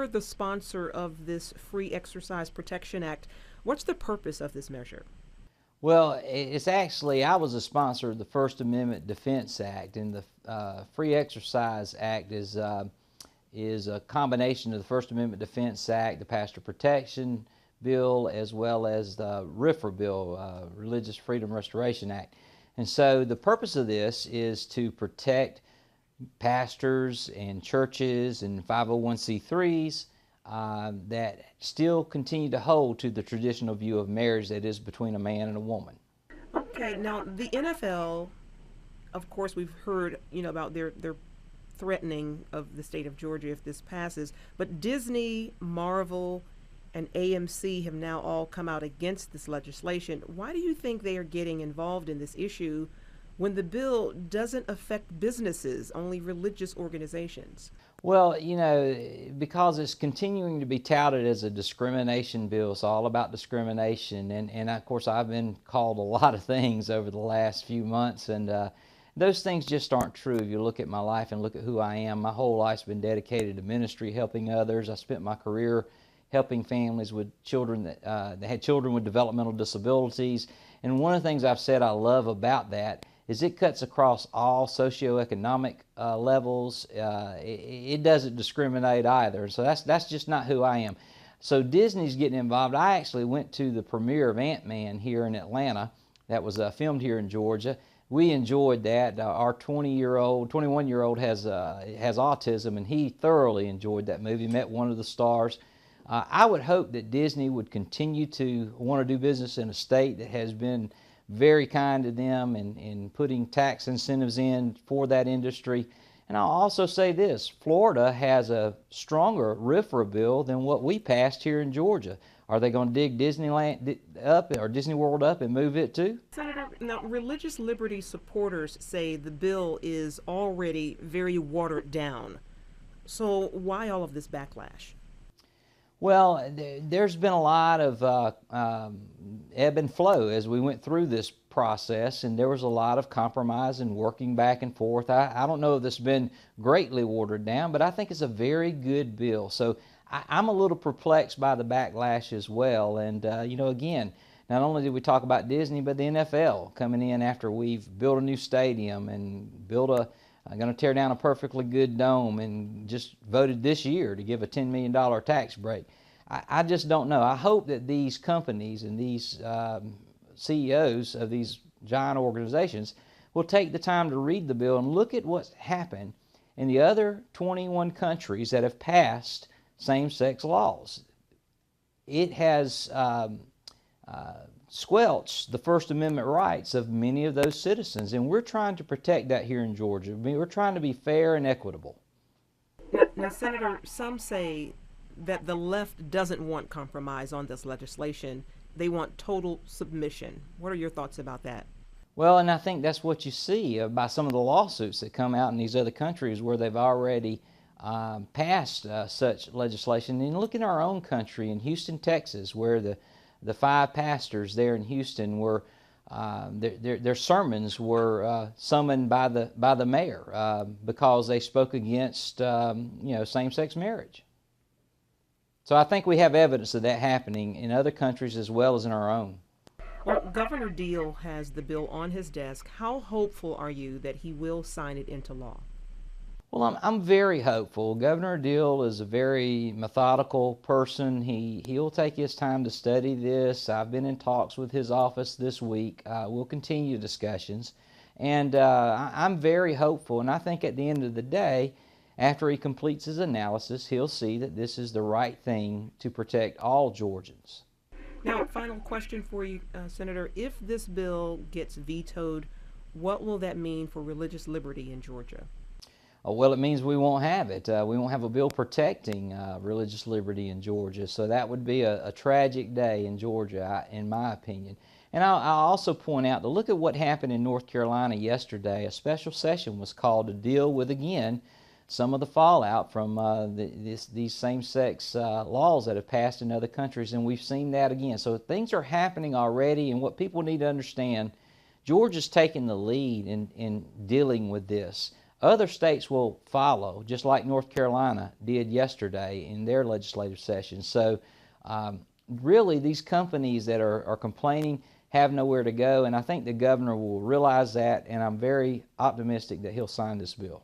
you're the sponsor of this Free Exercise Protection Act. What's the purpose of this measure? Well, it's actually, I was a sponsor of the First Amendment Defense Act, and the Free Exercise Act is a combination of the First Amendment Defense Act, the Pastor Protection Bill, as well as the RFRA Bill, Religious Freedom Restoration Act. And so the purpose of this is to protect pastors and churches and 501c3s that still continue to hold to the traditional view of marriage that is between a man and a woman. Okay, now the NFL, of course, we've heard about their threatening of the state of Georgia if this passes, but Disney, Marvel, and AMC have now all come out against this legislation. Why do you think they are getting involved in this issue when the bill doesn't affect businesses, only religious organizations? Well, because it's continuing to be touted as a discrimination bill. It's all about discrimination. And of course, I've been called a lot of things over the last few months, and those things just aren't true. If you look at my life and look at who I am, my whole life's been dedicated to ministry, helping others. I spent my career helping families with children that had children with developmental disabilities. And one of the things I've said I love about that is it cuts across all socioeconomic levels. It doesn't discriminate either. So that's just not who I am. So Disney's getting involved. I actually went to the premiere of Ant-Man here in Atlanta. That was filmed here in Georgia. We enjoyed that. Our 21-year-old has autism, and he thoroughly enjoyed that movie. Met one of the stars. I would hope that Disney would continue to want to do business in a state that has been very kind to them and putting tax incentives in for that industry. And I'll also say this, Florida has a stronger RFRA bill than what we passed here in Georgia. Are they going to dig Disneyland up or Disney World up and move it too? Senator, now religious liberty supporters say the bill is already very watered down. So why all of this backlash? Well, there's been a lot of ebb and flow as we went through this process, and there was a lot of compromise and working back and forth. I don't know if this has been greatly watered down, but I think it's a very good bill. So I'm a little perplexed by the backlash as well. And, again, not only did we talk about Disney, but the NFL coming in after we've built a new stadium and going to tear down a perfectly good dome and just voted this year to give a $10 million tax break. I just don't know. I hope that these companies and these CEOs of these giant organizations will take the time to read the bill and look at what's happened in the other 21 countries that have passed same-sex laws. It has squelched the First Amendment rights of many of those citizens, and we're trying to protect that here in Georgia. We're trying to be fair and equitable. Now, Senator, some say that the left doesn't want compromise on this legislation. They want total submission. What are your thoughts about that? Well, and I think that's what you see by some of the lawsuits that come out in these other countries where they've already passed such legislation. And look in our own country, in Houston, Texas, where the 5 pastors there in Houston were their sermons were summoned by the mayor because they spoke against same-sex marriage. So I think we have evidence of that happening in other countries as well as in our own. Well, Governor Deal has the bill on his desk. How hopeful are you that he will sign it into law? Well, I'm very hopeful. Governor Deal is a very methodical person. He'll take his time to study this. I've been in talks with his office this week. We'll continue discussions. And I'm very hopeful. And I think at the end of the day, after he completes his analysis, he'll see that this is the right thing to protect all Georgians. Now, final question for you, Senator. If this bill gets vetoed, what will that mean for religious liberty in Georgia? Well, it means we won't have it. We won't have a bill protecting religious liberty in Georgia. So that would be a tragic day in Georgia, in my opinion. And I'll also point out to look at what happened in North Carolina yesterday. A special session was called to deal with, again, some of the fallout from these same-sex laws that have passed in other countries, and we've seen that again. So things are happening already, and what people need to understand, Georgia's taking the lead in dealing with this. other states will follow, just like North Carolina did yesterday in their legislative session. So really, these companies that are complaining have nowhere to go, and I think the governor will realize that, and I'm very optimistic that he'll sign this bill.